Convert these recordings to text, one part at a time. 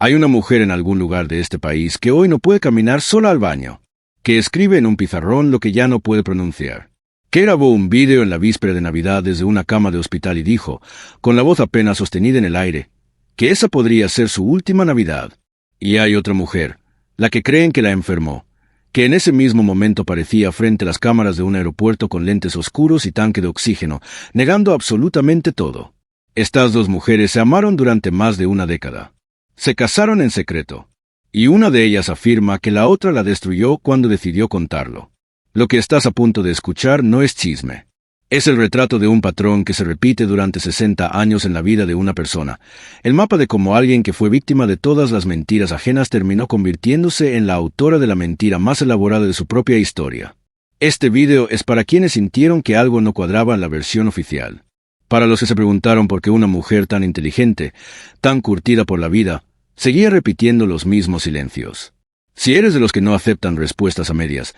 Hay una mujer en algún lugar de este país que hoy no puede caminar sola al baño, que escribe en un pizarrón lo que ya no puede pronunciar, que grabó un vídeo en la víspera de Navidad desde una cama de hospital y dijo, con la voz apenas sostenida en el aire, que esa podría ser su última Navidad. Y hay otra mujer, la que creen que la enfermó, que en ese mismo momento parecía frente a las cámaras de un aeropuerto con lentes oscuros y tanque de oxígeno, negando absolutamente todo. Estas dos mujeres se amaron durante más de una década. Se casaron en secreto, y una de ellas afirma que la otra la destruyó cuando decidió contarlo. Lo que estás a punto de escuchar no es chisme. Es el retrato de un patrón que se repite durante 60 años en la vida de una persona, el mapa de cómo alguien que fue víctima de todas las mentiras ajenas terminó convirtiéndose en la autora de la mentira más elaborada de su propia historia. Este video es para quienes sintieron que algo no cuadraba en la versión oficial. Para los que se preguntaron por qué una mujer tan inteligente, tan curtida por la vida, seguía repitiendo los mismos silencios. Si eres de los que no aceptan respuestas a medias,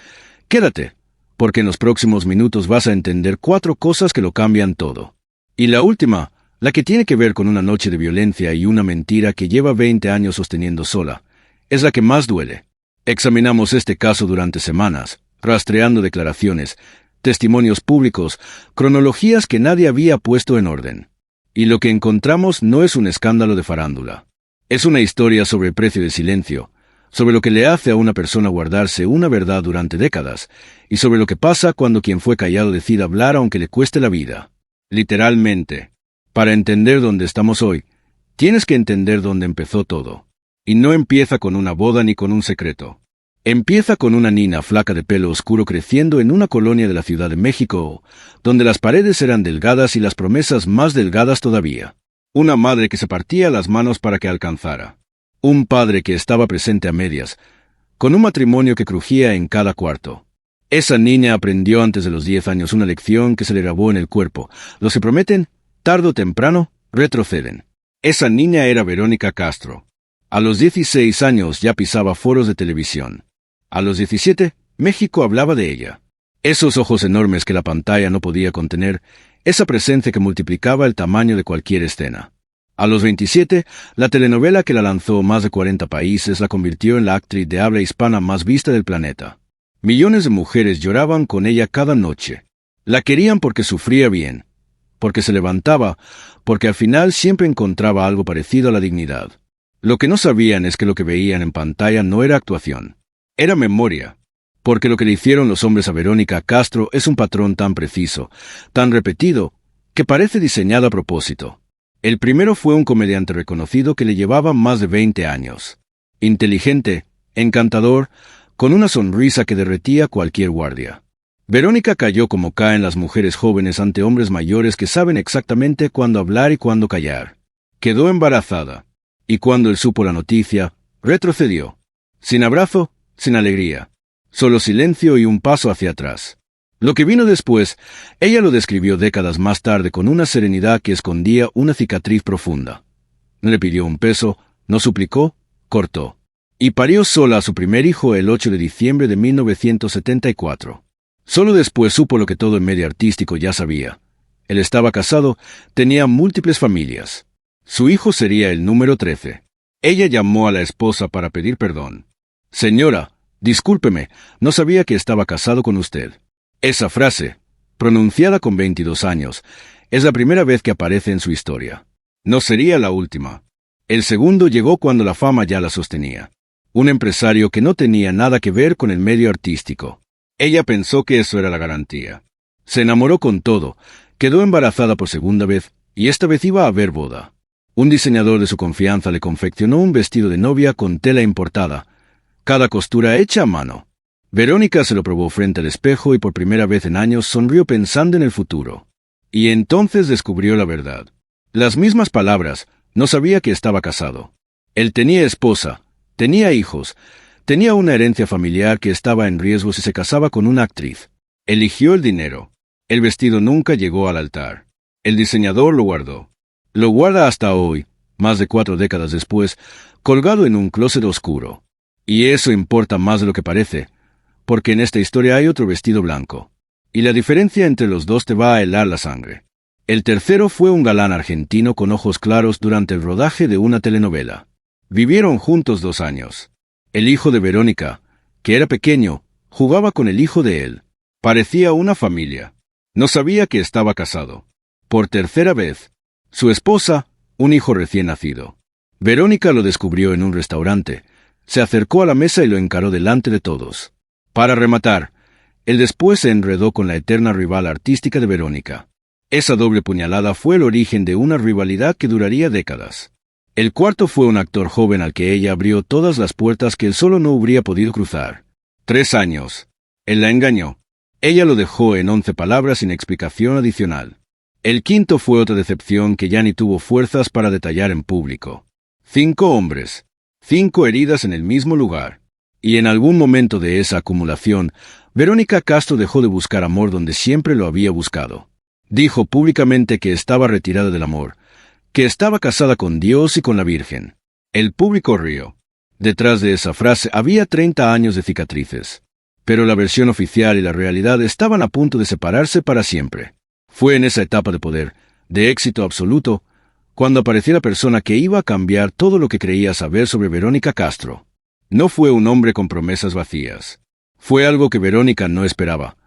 quédate, porque en los próximos minutos vas a entender 4 cosas que lo cambian todo. Y la última, la que tiene que ver con una noche de violencia y una mentira que lleva 20 años sosteniendo sola, es la que más duele. Examinamos este caso durante semanas, rastreando declaraciones, testimonios públicos, cronologías que nadie había puesto en orden. Y lo que encontramos no es un escándalo de farándula. Es una historia sobre el precio de silencio, sobre lo que le hace a una persona guardarse una verdad durante décadas, y sobre lo que pasa cuando quien fue callado decide hablar aunque le cueste la vida. Literalmente. Para entender dónde estamos hoy, tienes que entender dónde empezó todo. Y no empieza con una boda ni con un secreto. Empieza con una niña flaca de pelo oscuro creciendo en una colonia de la Ciudad de México, donde las paredes eran delgadas y las promesas más delgadas todavía. Una madre que se partía las manos para que alcanzara. Un padre que estaba presente a medias, con un matrimonio que crujía en cada cuarto. Esa niña aprendió antes de los 10 años una lección que se le grabó en el cuerpo. Los que prometen, tarde o temprano, retroceden. Esa niña era Verónica Castro. A los 16 años ya pisaba foros de televisión. A los 17, México hablaba de ella. Esos ojos enormes que la pantalla no podía contener, esa presencia que multiplicaba el tamaño de cualquier escena. A los 27, la telenovela que la lanzó a más de 40 países la convirtió en la actriz de habla hispana más vista del planeta. Millones de mujeres lloraban con ella cada noche. La querían porque sufría bien, porque se levantaba, porque al final siempre encontraba algo parecido a la dignidad. Lo que no sabían es que lo que veían en pantalla no era actuación. Era memoria, porque lo que le hicieron los hombres a Verónica Castro es un patrón tan preciso, tan repetido, que parece diseñado a propósito. El primero fue un comediante reconocido que le llevaba más de 20 años. Inteligente, encantador, con una sonrisa que derretía cualquier guardia. Verónica cayó como caen las mujeres jóvenes ante hombres mayores que saben exactamente cuándo hablar y cuándo callar. Quedó embarazada, y cuando él supo la noticia, retrocedió. Sin abrazo, sin alegría. Solo silencio y un paso hacia atrás. Lo que vino después, ella lo describió décadas más tarde con una serenidad que escondía una cicatriz profunda. No le pidió un peso, no suplicó, cortó. Y parió sola a su primer hijo el 8 de diciembre de 1974. Solo después supo lo que todo el medio artístico ya sabía. Él estaba casado, tenía múltiples familias. Su hijo sería el número 13. Ella llamó a la esposa para pedir perdón. Señora, discúlpeme, no sabía que estaba casado con usted. Esa frase, pronunciada con 22 años, es la primera vez que aparece en su historia. No sería la última. El segundo llegó cuando la fama ya la sostenía. Un empresario que no tenía nada que ver con el medio artístico. Ella pensó que eso era la garantía. Se enamoró con todo, quedó embarazada por segunda vez, y esta vez iba a haber boda. Un diseñador de su confianza le confeccionó un vestido de novia con tela importada, cada costura hecha a mano. Verónica se lo probó frente al espejo y por primera vez en años sonrió pensando en el futuro. Y entonces descubrió la verdad. Las mismas palabras, no sabía que estaba casado. Él tenía esposa, tenía hijos, tenía una herencia familiar que estaba en riesgo si se casaba con una actriz. Eligió el dinero. El vestido nunca llegó al altar. El diseñador lo guardó. Lo guarda hasta hoy, más de 4 décadas después, colgado en un closet oscuro. Y eso importa más de lo que parece, porque en esta historia hay otro vestido blanco. Y la diferencia entre los dos te va a helar la sangre. El tercero fue un galán argentino con ojos claros durante el rodaje de una telenovela. Vivieron juntos 2 años. El hijo de Verónica, que era pequeño, jugaba con el hijo de él. Parecía una familia. No sabía que estaba casado. Por tercera vez. Su esposa, un hijo recién nacido. Verónica lo descubrió en un restaurante. Se acercó a la mesa y lo encaró delante de todos. Para rematar, él después se enredó con la eterna rival artística de Verónica. Esa doble puñalada fue el origen de una rivalidad que duraría décadas. El cuarto fue un actor joven al que ella abrió todas las puertas que él solo no habría podido cruzar. 3 años. Él la engañó. Ella lo dejó en 11 palabras sin explicación adicional. El quinto fue otra decepción que ya ni tuvo fuerzas para detallar en público. 5 hombres. 5 heridas en el mismo lugar. Y en algún momento de esa acumulación, Verónica Castro dejó de buscar amor donde siempre lo había buscado. Dijo públicamente que estaba retirada del amor, que estaba casada con Dios y con la Virgen. El público rió. Detrás de esa frase había 30 años de cicatrices. Pero la versión oficial y la realidad estaban a punto de separarse para siempre. Fue en esa etapa de poder, de éxito absoluto, cuando apareció la persona que iba a cambiar todo lo que creía saber sobre Verónica Castro. No fue un hombre con promesas vacías. Fue algo que Verónica no esperaba,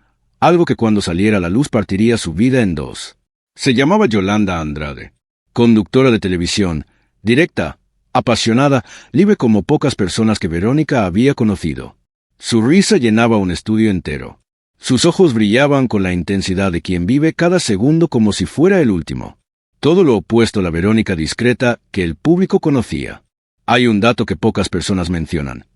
algo que cuando saliera a la luz partiría su vida en 2. Se llamaba Yolanda Andrade, conductora de televisión, directa, apasionada, libre como pocas personas que Verónica había conocido. Su risa llenaba un estudio entero. Sus ojos brillaban con la intensidad de quien vive cada segundo como si fuera el último. Todo lo opuesto a la Verónica discreta que el público conocía. Hay un dato que pocas personas mencionan.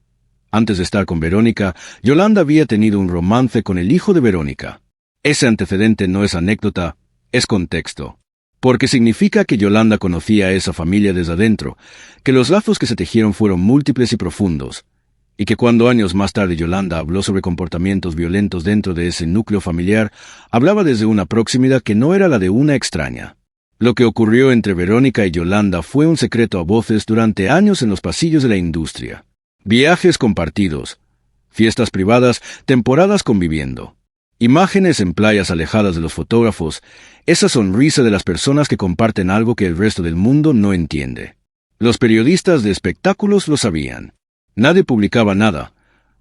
Antes de estar con Verónica, Yolanda había tenido un romance con el hijo de Verónica. Ese antecedente no es anécdota, es contexto. Porque significa que Yolanda conocía a esa familia desde adentro, que los lazos que se tejieron fueron múltiples y profundos, y que cuando años más tarde Yolanda habló sobre comportamientos violentos dentro de ese núcleo familiar, hablaba desde una proximidad que no era la de una extraña. Lo que ocurrió entre Verónica y Yolanda fue un secreto a voces durante años en los pasillos de la industria. Viajes compartidos, fiestas privadas, temporadas conviviendo. Imágenes en playas alejadas de los fotógrafos, esa sonrisa de las personas que comparten algo que el resto del mundo no entiende. Los periodistas de espectáculos lo sabían. Nadie publicaba nada,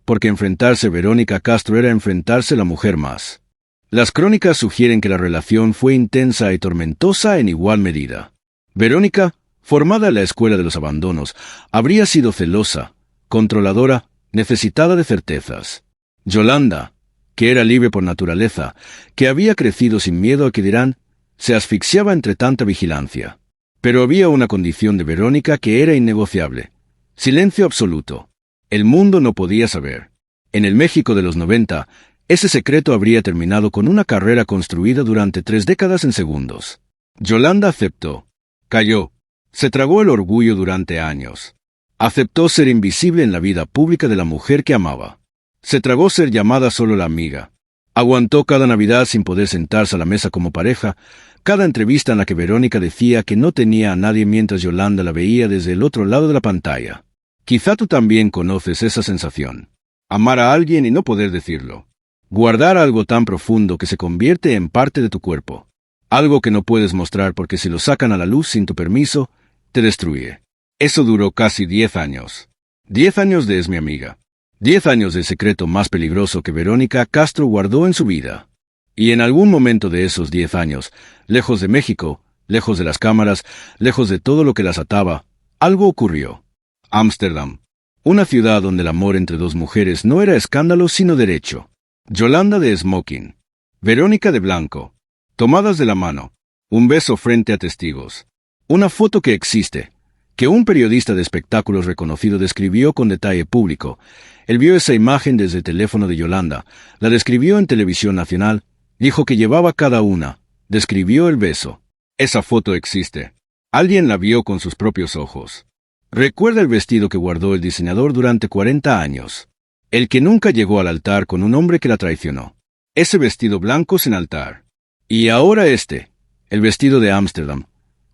porque enfrentarse Verónica Castro era enfrentarse la mujer más. Las crónicas sugieren que la relación fue intensa y tormentosa en igual medida. Verónica, formada en la escuela de los abandonos, habría sido celosa, controladora, necesitada de certezas. Yolanda, que era libre por naturaleza, que había crecido sin miedo a que dirán, se asfixiaba entre tanta vigilancia. Pero había una condición de Verónica que era innegociable. Silencio absoluto. El mundo no podía saber. En el México de los 90, ese secreto habría terminado con una carrera construida durante 3 décadas en segundos. Yolanda aceptó. Calló. Se tragó el orgullo durante años. Aceptó ser invisible en la vida pública de la mujer que amaba. Se tragó ser llamada solo la amiga. Aguantó cada Navidad sin poder sentarse a la mesa como pareja, cada entrevista en la que Verónica decía que no tenía a nadie mientras Yolanda la veía desde el otro lado de la pantalla. Quizá tú también conoces esa sensación. Amar a alguien y no poder decirlo. Guardar algo tan profundo que se convierte en parte de tu cuerpo. Algo que no puedes mostrar porque si lo sacan a la luz sin tu permiso, te destruye. Eso duró casi 10 años. 10 años de Es mi amiga. 10 años del secreto más peligroso que Verónica Castro guardó en su vida. Y en algún momento de esos 10 años, lejos de México, lejos de las cámaras, lejos de todo lo que las ataba, algo ocurrió. Ámsterdam. Una ciudad donde el amor entre 2 mujeres no era escándalo sino derecho. Yolanda de smoking. Verónica de blanco. Tomadas de la mano. Un beso frente a testigos. Una foto que existe, que un periodista de espectáculos reconocido describió con detalle público. Él vio esa imagen desde el teléfono de Yolanda, la describió en televisión nacional, dijo que llevaba cada una, describió el beso. Esa foto existe. Alguien la vio con sus propios ojos. Recuerda el vestido que guardó el diseñador durante 40 años. El que nunca llegó al altar con un hombre que la traicionó. Ese vestido blanco sin altar. Y ahora el vestido de Ámsterdam,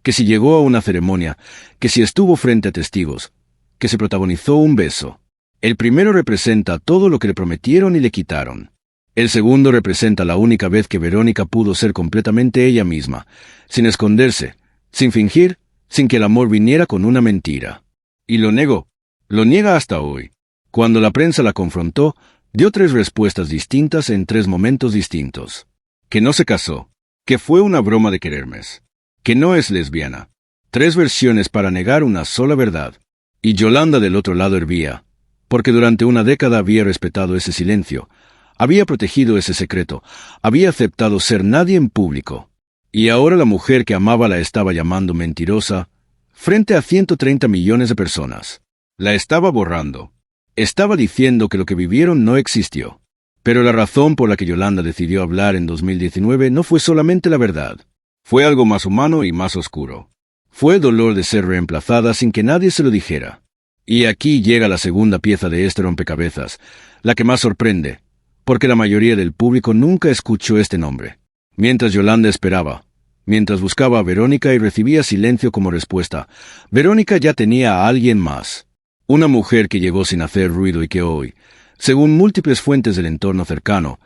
que si llegó a una ceremonia, que si estuvo frente a testigos, que se protagonizó un beso. El primero representa todo lo que le prometieron y le quitaron. El segundo representa la única vez que Verónica pudo ser completamente ella misma, sin esconderse, sin fingir, sin que el amor viniera con una mentira. Y lo negó. Lo niega hasta hoy. Cuando la prensa la confrontó, dio 3 respuestas distintas en 3 momentos distintos. Que no se casó. Que fue una broma de Kermés. Que no es lesbiana. 3 versiones para negar una sola verdad. Y Yolanda del otro lado hervía, porque durante una década había respetado ese silencio, había protegido ese secreto, había aceptado ser nadie en público. Y ahora la mujer que amaba la estaba llamando mentirosa, frente a 130 millones de personas. La estaba borrando. Estaba diciendo que lo que vivieron no existió. Pero la razón por la que Yolanda decidió hablar en 2019 no fue solamente la verdad. Fue algo más humano y más oscuro. Fue el dolor de ser reemplazada sin que nadie se lo dijera. Y aquí llega la segunda pieza de este rompecabezas, la que más sorprende, porque la mayoría del público nunca escuchó este nombre. Mientras Yolanda esperaba, mientras buscaba a Verónica y recibía silencio como respuesta, Verónica ya tenía a alguien más. Una mujer que llegó sin hacer ruido y que hoy, según múltiples fuentes del entorno cercano,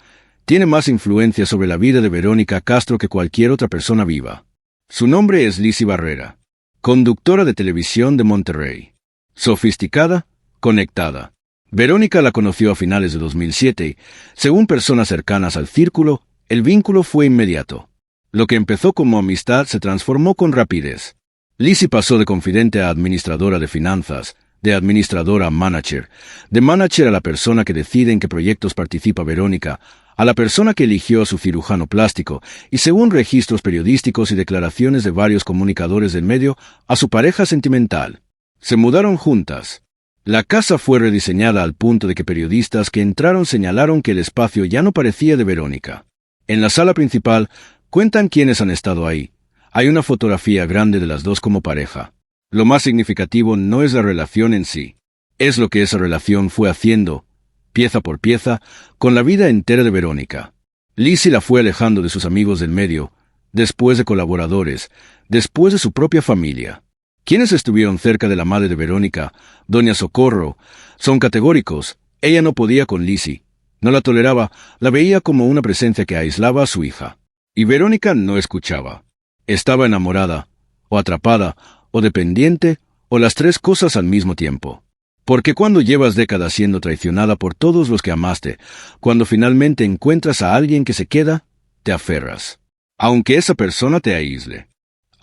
tiene más influencia sobre la vida de Verónica Castro que cualquier otra persona viva. Su nombre es Lizzy Barrera, conductora de televisión de Monterrey. Sofisticada, conectada. Verónica la conoció a finales de 2007 y, según personas cercanas al círculo, el vínculo fue inmediato. Lo que empezó como amistad se transformó con rapidez. Lizzy pasó de confidente a administradora de finanzas, de administradora a manager, de manager a la persona que decide en qué proyectos participa Verónica, a la persona que eligió a su cirujano plástico y, según registros periodísticos y declaraciones de varios comunicadores del medio, a su pareja sentimental. Se mudaron juntas. La casa fue rediseñada al punto de que periodistas que entraron señalaron que el espacio ya no parecía de Verónica. En la sala principal cuentan quiénes han estado ahí. Hay una fotografía grande de las dos como pareja. Lo más significativo no es la relación en sí, es lo que esa relación fue haciendo, pieza por pieza, con la vida entera de Verónica. Lizzy la fue alejando de sus amigos del medio, después de colaboradores, después de su propia familia. Quienes estuvieron cerca de la madre de Verónica, doña Socorro, son categóricos. Ella no podía con Lizzy, no la toleraba, la veía como una presencia que aislaba a su hija. Y Verónica no escuchaba. Estaba enamorada, o atrapada, o dependiente, o las 3 cosas al mismo tiempo. Porque cuando llevas décadas siendo traicionada por todos los que amaste, cuando finalmente encuentras a alguien que se queda, te aferras. Aunque esa persona te aísle.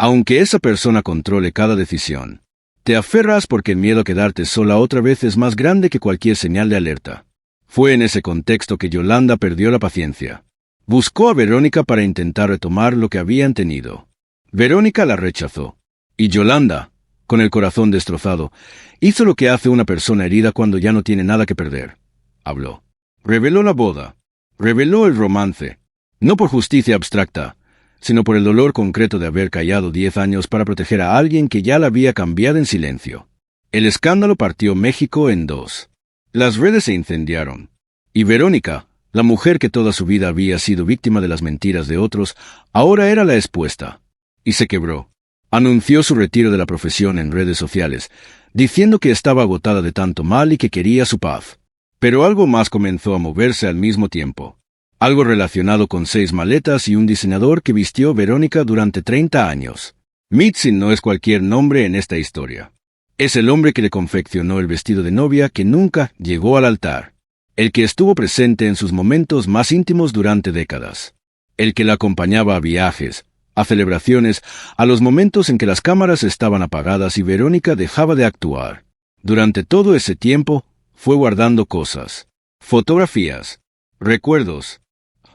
Aunque esa persona controle cada decisión. Te aferras porque el miedo a quedarte sola otra vez es más grande que cualquier señal de alerta. Fue en ese contexto que Yolanda perdió la paciencia. Buscó a Verónica para intentar retomar lo que habían tenido. Verónica la rechazó. Y Yolanda, con el corazón destrozado, hizo lo que hace una persona herida cuando ya no tiene nada que perder. Habló. Reveló la boda. Reveló el romance. No por justicia abstracta, sino por el dolor concreto de haber callado 10 años para proteger a alguien que ya la había cambiado en silencio. El escándalo partió México en 2. Las redes se incendiaron. Y Verónica, la mujer que toda su vida había sido víctima de las mentiras de otros, ahora era la expuesta. Y se quebró. Anunció su retiro de la profesión en redes sociales, diciendo que estaba agotada de tanto mal y que quería su paz. Pero algo más comenzó a moverse al mismo tiempo. Algo relacionado con 6 maletas y un diseñador que vistió Verónica durante 30 años. Mitzi no es cualquier nombre en esta historia. Es el hombre que le confeccionó el vestido de novia que nunca llegó al altar. El que estuvo presente en sus momentos más íntimos durante décadas. El que la acompañaba a viajes, a celebraciones, a los momentos en que las cámaras estaban apagadas y Verónica dejaba de actuar. Durante todo ese tiempo, fue guardando cosas. Fotografías, recuerdos,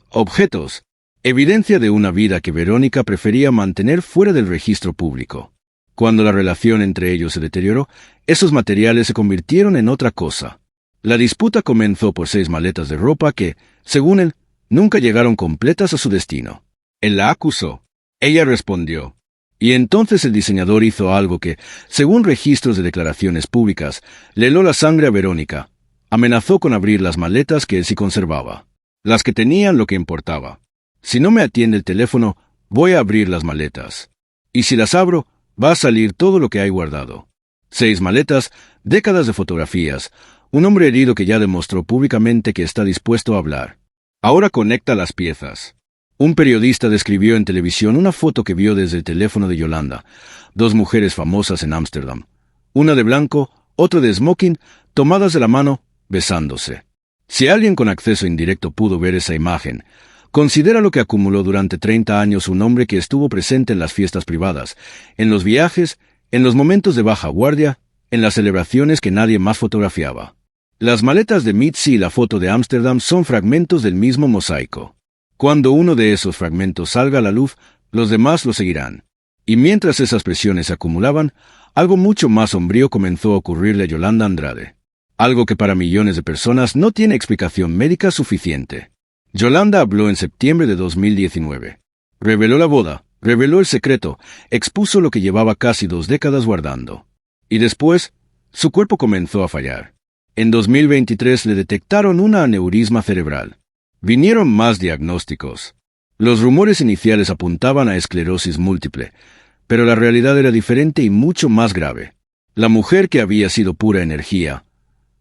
objetos, evidencia de una vida que Verónica prefería mantener fuera del registro público. Cuando la relación entre ellos se deterioró, esos materiales se convirtieron en otra cosa. La disputa comenzó por 6 maletas de ropa que, según él, nunca llegaron completas a su destino. Él la acusó. Ella respondió. Y entonces el diseñador hizo algo que, según registros de declaraciones públicas, le heló la sangre a Verónica. Amenazó con abrir las maletas que él sí conservaba. Las que tenían lo que importaba. Si no me atiende el teléfono, voy a abrir las maletas. Y si las abro, va a salir todo lo que hay guardado. 6 maletas, décadas de fotografías, un hombre herido que ya demostró públicamente que está dispuesto a hablar. Ahora conecta las piezas. Un periodista describió en televisión una foto que vio desde el teléfono de Yolanda. 2 mujeres famosas en Ámsterdam. una de blanco, otra de smoking, tomadas de la mano, besándose. Si alguien con acceso indirecto pudo ver esa imagen, considera lo que acumuló durante 30 años un hombre que estuvo presente en las fiestas privadas, en los viajes, en los momentos de baja guardia, en las celebraciones que nadie más fotografiaba. Las maletas de Mitzi y la foto de Ámsterdam son fragmentos del mismo mosaico. Cuando uno de esos fragmentos salga a la luz, los demás lo seguirán. Y mientras esas presiones se acumulaban, algo mucho más sombrío comenzó a ocurrirle a Yolanda Andrade. Algo que para millones de personas no tiene explicación médica suficiente. Yolanda habló en septiembre de 2019. Reveló la boda, reveló el secreto, expuso lo que llevaba casi 2 décadas guardando. Y después, su cuerpo comenzó a fallar. En 2023 le detectaron una aneurisma cerebral. Vinieron más diagnósticos. Los rumores iniciales apuntaban a esclerosis múltiple, pero la realidad era diferente y mucho más grave. La mujer que había sido pura energía,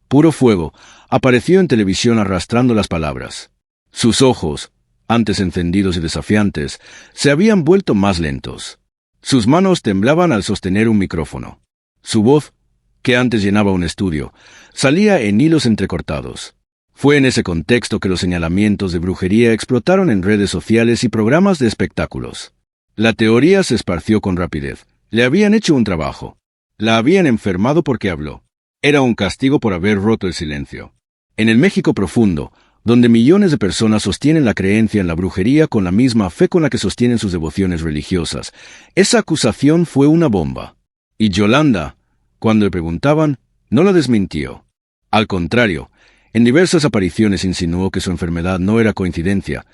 puro fuego, apareció en televisión arrastrando las palabras. Sus ojos, antes encendidos y desafiantes, se habían vuelto más lentos. Sus manos temblaban al sostener un micrófono. Su voz, que antes llenaba un estudio, salía en hilos entrecortados. Fue en ese contexto que los señalamientos de brujería explotaron en redes sociales y programas de espectáculos. La teoría se esparció con rapidez. Le habían hecho un trabajo. La habían enfermado porque habló. Era un castigo por haber roto el silencio. En el México profundo, donde millones de personas sostienen la creencia en la brujería con la misma fe con la que sostienen sus devociones religiosas, esa acusación fue una bomba. Y Yolanda, cuando le preguntaban, no la desmintió. Al contrario, en diversas apariciones insinuó que su enfermedad no era coincidencia,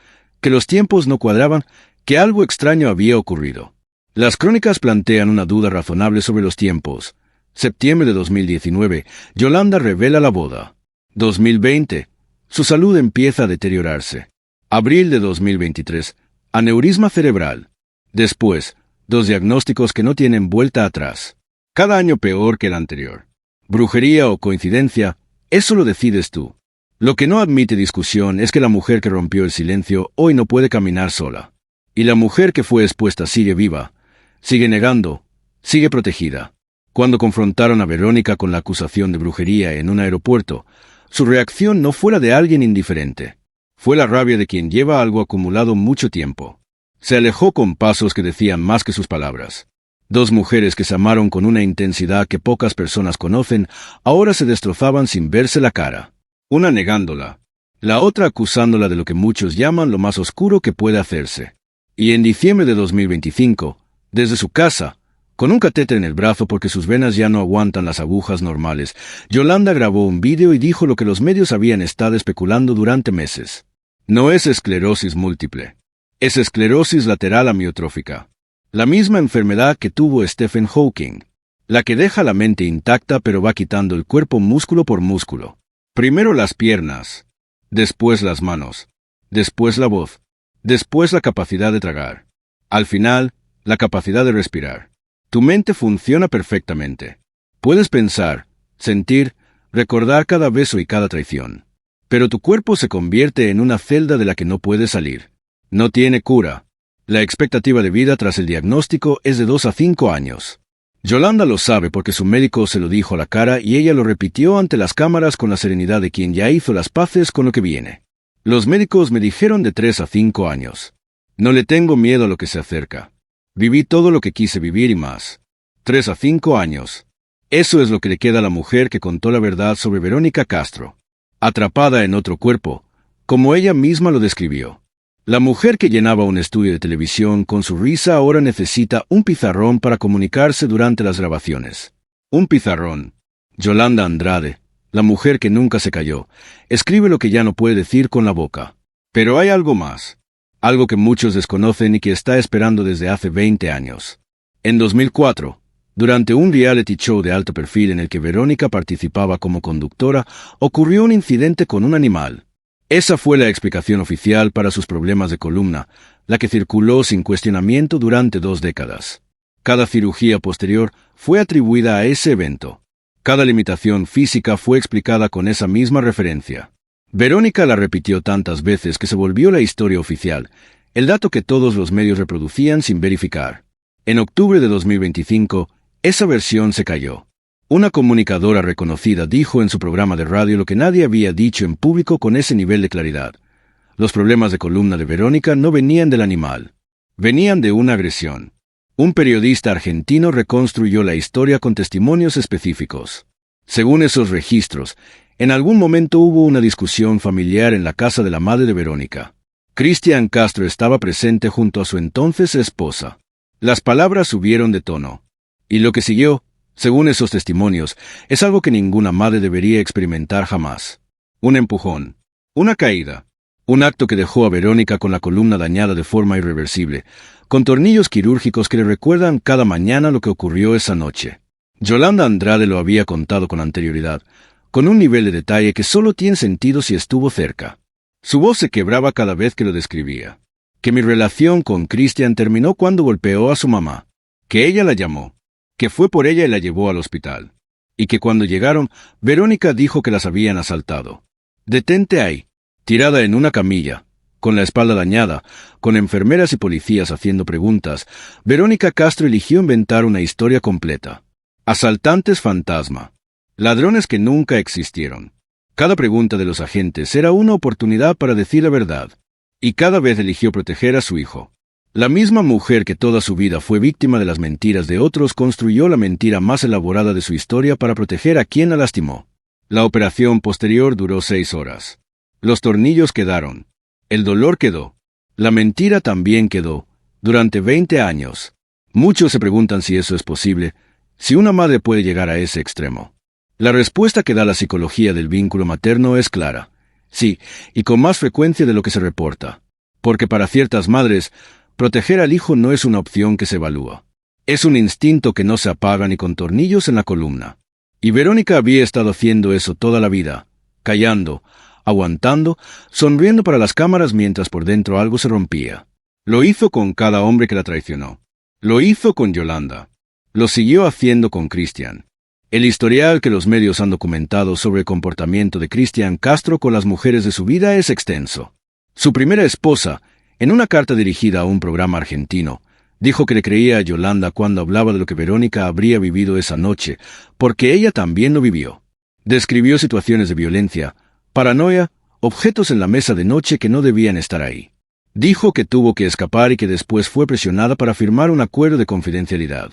que los tiempos no cuadraban, que algo extraño había ocurrido. Las crónicas plantean una duda razonable sobre los tiempos. Septiembre de 2019, Yolanda revela la boda. 2020, su salud empieza a deteriorarse. Abril de 2023, aneurisma cerebral. Después, 2 diagnósticos que no tienen vuelta atrás. Cada año peor que el anterior. Brujería o coincidencia, eso lo decides tú. Lo que no admite discusión es que la mujer que rompió el silencio hoy no puede caminar sola. Y la mujer que fue expuesta sigue viva, sigue negando, sigue protegida. Cuando confrontaron a Verónica con la acusación de brujería en un aeropuerto, su reacción no fue la de alguien indiferente. Fue la rabia de quien lleva algo acumulado mucho tiempo. Se alejó con pasos que decían más que sus palabras. 2 mujeres que se amaron con una intensidad que pocas personas conocen, ahora se destrozaban sin verse la cara. Una negándola, la otra acusándola de lo que muchos llaman lo más oscuro que puede hacerse. Y en diciembre de 2025, desde su casa, con un catéter en el brazo porque sus venas ya no aguantan las agujas normales, Yolanda grabó un vídeo y dijo lo que los medios habían estado especulando durante meses. No es esclerosis múltiple. Es esclerosis lateral amiotrófica. La misma enfermedad que tuvo Stephen Hawking. La que deja la mente intacta pero va quitando el cuerpo músculo por músculo. Primero las piernas, después las manos, después la voz, después la capacidad de tragar. Al final, la capacidad de respirar. Tu mente funciona perfectamente. Puedes pensar, sentir, recordar cada beso y cada traición. Pero tu cuerpo se convierte en una celda de la que no puedes salir. No tiene cura. La expectativa de vida tras el diagnóstico es de 2 a 5 años. Yolanda lo sabe porque su médico se lo dijo a la cara y ella lo repitió ante las cámaras con la serenidad de quien ya hizo las paces con lo que viene. Los médicos me dijeron de 3 a 5 años. No le tengo miedo a lo que se acerca. Viví todo lo que quise vivir y más. 3 a 5 años. Eso es lo que le queda a la mujer que contó la verdad sobre Verónica Castro. Atrapada en otro cuerpo, como ella misma lo describió. La mujer que llenaba un estudio de televisión con su risa ahora necesita un pizarrón para comunicarse durante las grabaciones. Un pizarrón. Yolanda Andrade, la mujer que nunca se calló, escribe lo que ya no puede decir con la boca. Pero hay algo más. Algo que muchos desconocen y que está esperando desde hace 20 años. En 2004, durante un reality show de alto perfil en el que Verónica participaba como conductora, ocurrió un incidente con un animal. Esa fue la explicación oficial para sus problemas de columna, la que circuló sin cuestionamiento durante 2 décadas. Cada cirugía posterior fue atribuida a ese evento. Cada limitación física fue explicada con esa misma referencia. Verónica la repitió tantas veces que se volvió la historia oficial, el dato que todos los medios reproducían sin verificar. En octubre de 2025, esa versión se cayó. Una comunicadora reconocida dijo en su programa de radio lo que nadie había dicho en público con ese nivel de claridad. Los problemas de columna de Verónica no venían del animal. Venían de una agresión. Un periodista argentino reconstruyó la historia con testimonios específicos. Según esos registros, en algún momento hubo una discusión familiar en la casa de la madre de Verónica. Cristian Castro estaba presente junto a su entonces esposa. Las palabras subieron de tono. Y lo que siguió, según esos testimonios, es algo que ninguna madre debería experimentar jamás. Un empujón. Una caída. Un acto que dejó a Verónica con la columna dañada de forma irreversible, con tornillos quirúrgicos que le recuerdan cada mañana lo que ocurrió esa noche. Yolanda Andrade lo había contado con anterioridad, con un nivel de detalle que solo tiene sentido si estuvo cerca. Su voz se quebraba cada vez que lo describía. Que mi relación con Cristian terminó cuando golpeó a su mamá. Que ella la llamó. Que fue por ella y la llevó al hospital. Y que cuando llegaron, Verónica dijo que las habían asaltado. Detente ahí. Tirada en una camilla, con la espalda dañada, con enfermeras y policías haciendo preguntas, Verónica Castro eligió inventar una historia completa. Asaltantes fantasma. Ladrones que nunca existieron. Cada pregunta de los agentes era una oportunidad para decir la verdad. Y cada vez eligió proteger a su hijo. La misma mujer que toda su vida fue víctima de las mentiras de otros construyó la mentira más elaborada de su historia para proteger a quien la lastimó. La operación posterior duró 6 horas. Los tornillos quedaron. El dolor quedó. La mentira también quedó. Durante 20 años. Muchos se preguntan si eso es posible, si una madre puede llegar a ese extremo. La respuesta que da la psicología del vínculo materno es clara. Sí, y con más frecuencia de lo que se reporta. Porque para ciertas madres, proteger al hijo no es una opción que se evalúa. Es un instinto que no se apaga ni con tornillos en la columna. Y Verónica había estado haciendo eso toda la vida, callando, aguantando, sonriendo para las cámaras mientras por dentro algo se rompía. Lo hizo con cada hombre que la traicionó. Lo hizo con Yolanda. Lo siguió haciendo con Cristian. El historial que los medios han documentado sobre el comportamiento de Cristian Castro con las mujeres de su vida es extenso. Su primera esposa, en una carta dirigida a un programa argentino, dijo que le creía a Yolanda cuando hablaba de lo que Verónica habría vivido esa noche, porque ella también lo vivió. Describió situaciones de violencia, paranoia, objetos en la mesa de noche que no debían estar ahí. Dijo que tuvo que escapar y que después fue presionada para firmar un acuerdo de confidencialidad.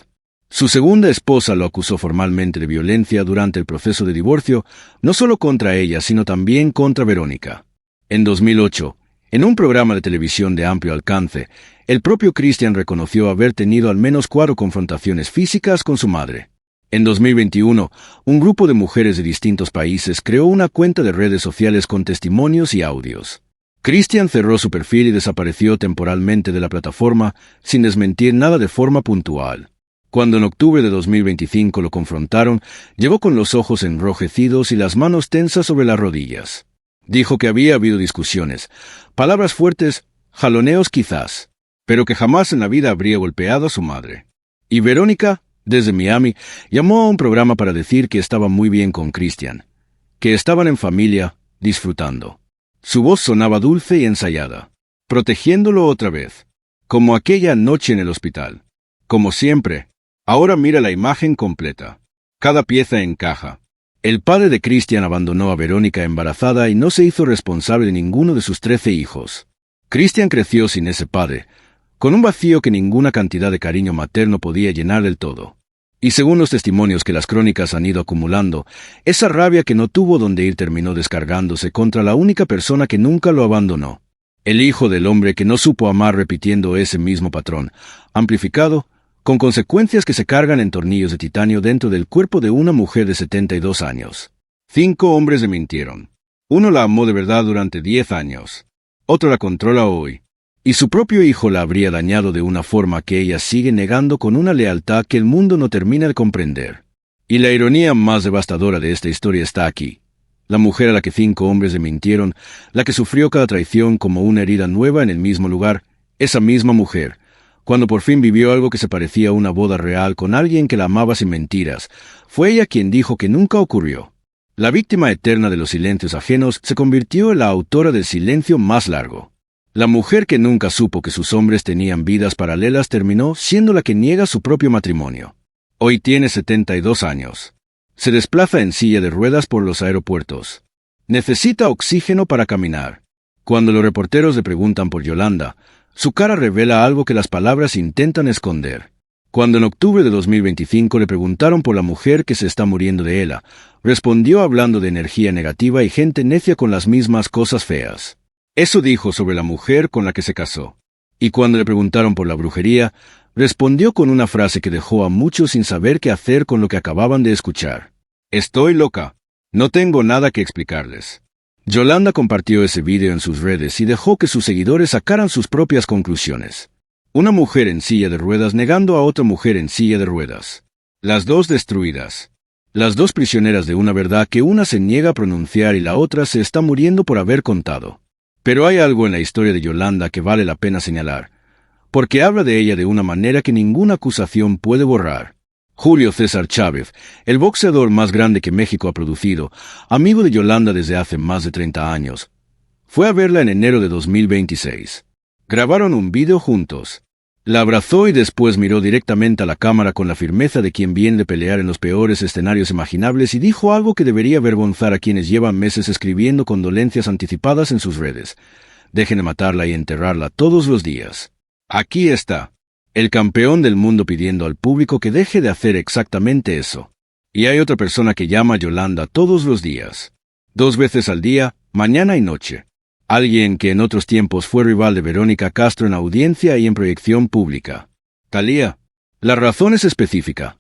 Su segunda esposa lo acusó formalmente de violencia durante el proceso de divorcio, no solo contra ella, sino también contra Verónica. En 2008, en un programa de televisión de amplio alcance, el propio Cristian reconoció haber tenido al menos 4 confrontaciones físicas con su madre. En 2021, un grupo de mujeres de distintos países creó una cuenta de redes sociales con testimonios y audios. Cristian cerró su perfil y desapareció temporalmente de la plataforma sin desmentir nada de forma puntual. Cuando en octubre de 2025 lo confrontaron, llegó con los ojos enrojecidos y las manos tensas sobre las rodillas. Dijo que había habido discusiones, palabras fuertes, jaloneos quizás, pero que jamás en la vida habría golpeado a su madre. Y Verónica, desde Miami, llamó a un programa para decir que estaba muy bien con Cristian, que estaban en familia, disfrutando. Su voz sonaba dulce y ensayada, protegiéndolo otra vez, como aquella noche en el hospital. Como siempre, ahora mira la imagen completa. Cada pieza encaja. El padre de Cristian abandonó a Verónica embarazada y no se hizo responsable de ninguno de sus 13 hijos. Cristian creció sin ese padre, con un vacío que ninguna cantidad de cariño materno podía llenar del todo. Y según los testimonios que las crónicas han ido acumulando, esa rabia que no tuvo dónde ir terminó descargándose contra la única persona que nunca lo abandonó. El hijo del hombre que no supo amar repitiendo ese mismo patrón, amplificado, con consecuencias que se cargan en tornillos de titanio dentro del cuerpo de una mujer de 72 años. 5 hombres le mintieron. Uno la amó de verdad durante 10 años. Otro la controla hoy. Y su propio hijo la habría dañado de una forma que ella sigue negando con una lealtad que el mundo no termina de comprender. Y la ironía más devastadora de esta historia está aquí. La mujer a la que 5 hombres le mintieron, la que sufrió cada traición como una herida nueva en el mismo lugar, esa misma mujer, cuando por fin vivió algo que se parecía a una boda real con alguien que la amaba sin mentiras, fue ella quien dijo que nunca ocurrió. La víctima eterna de los silencios ajenos se convirtió en la autora del silencio más largo. La mujer que nunca supo que sus hombres tenían vidas paralelas terminó siendo la que niega su propio matrimonio. Hoy tiene 72 años. Se desplaza en silla de ruedas por los aeropuertos. Necesita oxígeno para caminar. Cuando los reporteros le preguntan por Yolanda, su cara revela algo que las palabras intentan esconder. Cuando en octubre de 2025 le preguntaron por la mujer que se está muriendo de ELA, respondió hablando de energía negativa y gente necia con las mismas cosas feas. Eso dijo sobre la mujer con la que se casó. Y cuando le preguntaron por la brujería, respondió con una frase que dejó a muchos sin saber qué hacer con lo que acababan de escuchar. Estoy loca. No tengo nada que explicarles. Yolanda compartió ese video en sus redes y dejó que sus seguidores sacaran sus propias conclusiones. Una mujer en silla de ruedas negando a otra mujer en silla de ruedas. Las dos destruidas. Las dos prisioneras de una verdad que una se niega a pronunciar y la otra se está muriendo por haber contado. Pero hay algo en la historia de Yolanda que vale la pena señalar, porque habla de ella de una manera que ninguna acusación puede borrar. Julio César Chávez, el boxeador más grande que México ha producido, amigo de Yolanda desde hace más de 30 años, fue a verla en enero de 2026. Grabaron un video juntos. La abrazó y después miró directamente a la cámara con la firmeza de quien viene de pelear en los peores escenarios imaginables y dijo algo que debería avergonzar a quienes llevan meses escribiendo condolencias anticipadas en sus redes. Dejen de matarla y enterrarla todos los días. Aquí está. El campeón del mundo pidiendo al público que deje de hacer exactamente eso. Y hay otra persona que llama a Yolanda todos los días. 2 veces al día, mañana y noche. Alguien que en otros tiempos fue rival de Verónica Castro en audiencia y en proyección pública. Thalía. La razón es específica.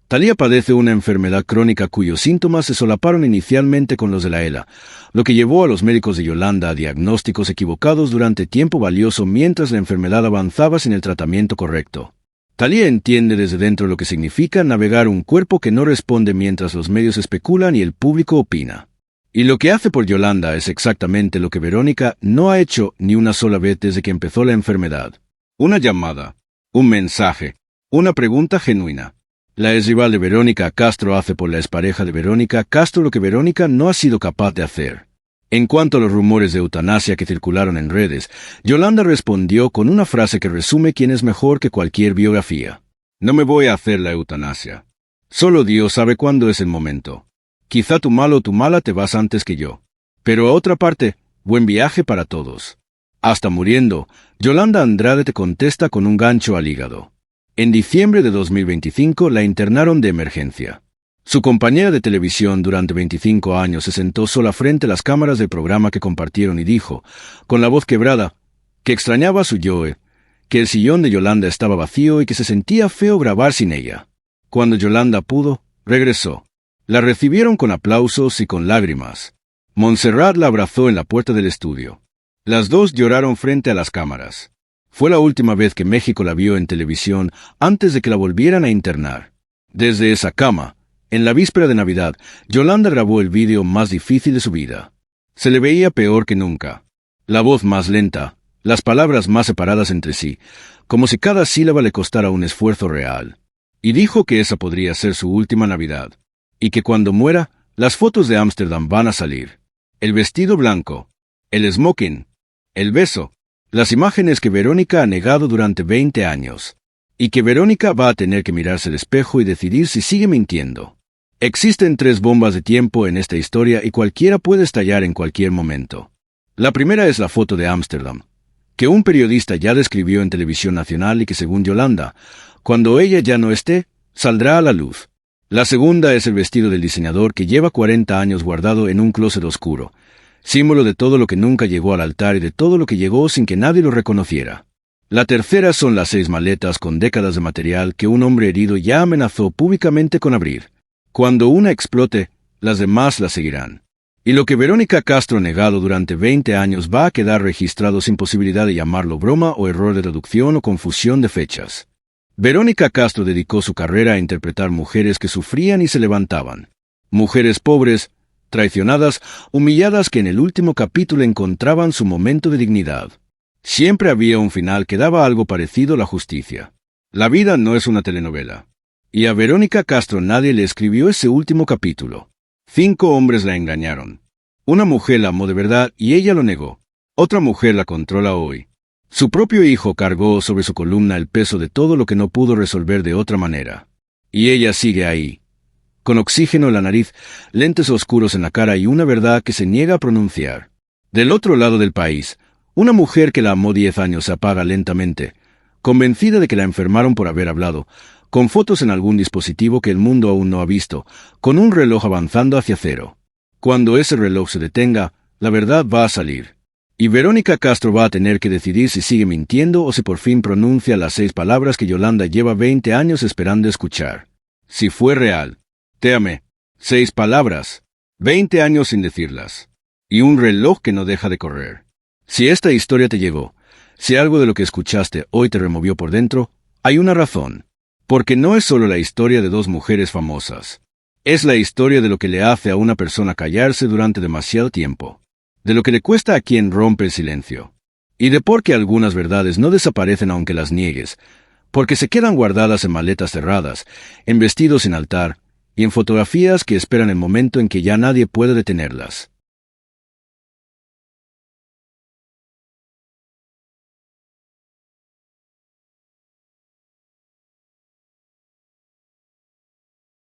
Thalía padece una enfermedad crónica cuyos síntomas se solaparon inicialmente con los de la ELA, lo que llevó a los médicos de Yolanda a diagnósticos equivocados durante tiempo valioso mientras la enfermedad avanzaba sin el tratamiento correcto. Thalía entiende desde dentro lo que significa navegar un cuerpo que no responde mientras los medios especulan y el público opina. Y lo que hace por Yolanda es exactamente lo que Verónica no ha hecho ni una sola vez desde que empezó la enfermedad. Una llamada, un mensaje, una pregunta genuina. La exrival de Verónica Castro hace por la expareja de Verónica Castro lo que Verónica no ha sido capaz de hacer. En cuanto a los rumores de eutanasia que circularon en redes, Yolanda respondió con una frase que resume quién es mejor que cualquier biografía. No me voy a hacer la eutanasia. Solo Dios sabe cuándo es el momento. Quizá tu malo o tu mala te vas antes que yo. Pero a otra parte, buen viaje para todos. Hasta muriendo, Yolanda Andrade te contesta con un gancho al hígado. En diciembre de 2025 la internaron de emergencia. Su compañera de televisión durante 25 años se sentó sola frente a las cámaras del programa que compartieron y dijo, con la voz quebrada, que extrañaba a su Joe, que el sillón de Yolanda estaba vacío y que se sentía feo grabar sin ella. Cuando Yolanda pudo, regresó. La recibieron con aplausos y con lágrimas. Montserrat la abrazó en la puerta del estudio. Las dos lloraron frente a las cámaras. Fue la última vez que México la vio en televisión antes de que la volvieran a internar. Desde esa cama, en la víspera de Navidad, Yolanda grabó el vídeo más difícil de su vida. Se le veía peor que nunca. La voz más lenta, las palabras más separadas entre sí, como si cada sílaba le costara un esfuerzo real. Y dijo que esa podría ser su última Navidad. Y que cuando muera, las fotos de Ámsterdam van a salir. El vestido blanco, el smoking, el beso, las imágenes que Verónica ha negado durante 20 años. Y que Verónica va a tener que mirarse al espejo y decidir si sigue mintiendo. Existen 3 bombas de tiempo en esta historia y cualquiera puede estallar en cualquier momento. La primera es la foto de Ámsterdam, que un periodista ya describió en televisión nacional y que según Yolanda, cuando ella ya no esté, saldrá a la luz. La segunda es el vestido del diseñador que lleva 40 años guardado en un closet oscuro, símbolo de todo lo que nunca llegó al altar y de todo lo que llegó sin que nadie lo reconociera. La tercera son las 6 maletas con décadas de material que un hombre herido ya amenazó públicamente con abrir. Cuando una explote, las demás la seguirán. Y lo que Verónica Castro ha negado durante 20 años va a quedar registrado sin posibilidad de llamarlo broma o error de traducción o confusión de fechas. Verónica Castro dedicó su carrera a interpretar mujeres que sufrían y se levantaban. Mujeres pobres, traicionadas, humilladas que en el último capítulo encontraban su momento de dignidad. Siempre había un final que daba algo parecido a la justicia. La vida no es una telenovela. Y a Verónica Castro nadie le escribió ese último capítulo. 5 hombres la engañaron. Una mujer la amó de verdad y ella lo negó. Otra mujer la controla hoy. Su propio hijo cargó sobre su columna el peso de todo lo que no pudo resolver de otra manera. Y ella sigue ahí. con oxígeno en la nariz, lentes oscuros en la cara y una verdad que se niega a pronunciar. Del otro lado del país, una mujer que la amó 10 años se apaga lentamente, convencida de que la enfermaron por haber hablado, con fotos en algún dispositivo que el mundo aún no ha visto, con un reloj avanzando hacia cero. Cuando ese reloj se detenga, la verdad va a salir. Y Verónica Castro va a tener que decidir si sigue mintiendo o si por fin pronuncia las 6 palabras que Yolanda lleva 20 años esperando escuchar. Si fue real. Te amé. 6 palabras. 20 años sin decirlas. Y un reloj que no deja de correr. Si esta historia te llegó, si algo de lo que escuchaste hoy te removió por dentro, hay una razón. Porque no es solo la historia de 2 mujeres famosas. Es la historia de lo que le hace a una persona callarse durante demasiado tiempo. De lo que le cuesta a quien rompe el silencio. Y de por qué algunas verdades no desaparecen aunque las niegues, porque se quedan guardadas en maletas cerradas, en vestidos sin altar, y en fotografías que esperan el momento en que ya nadie puede detenerlas.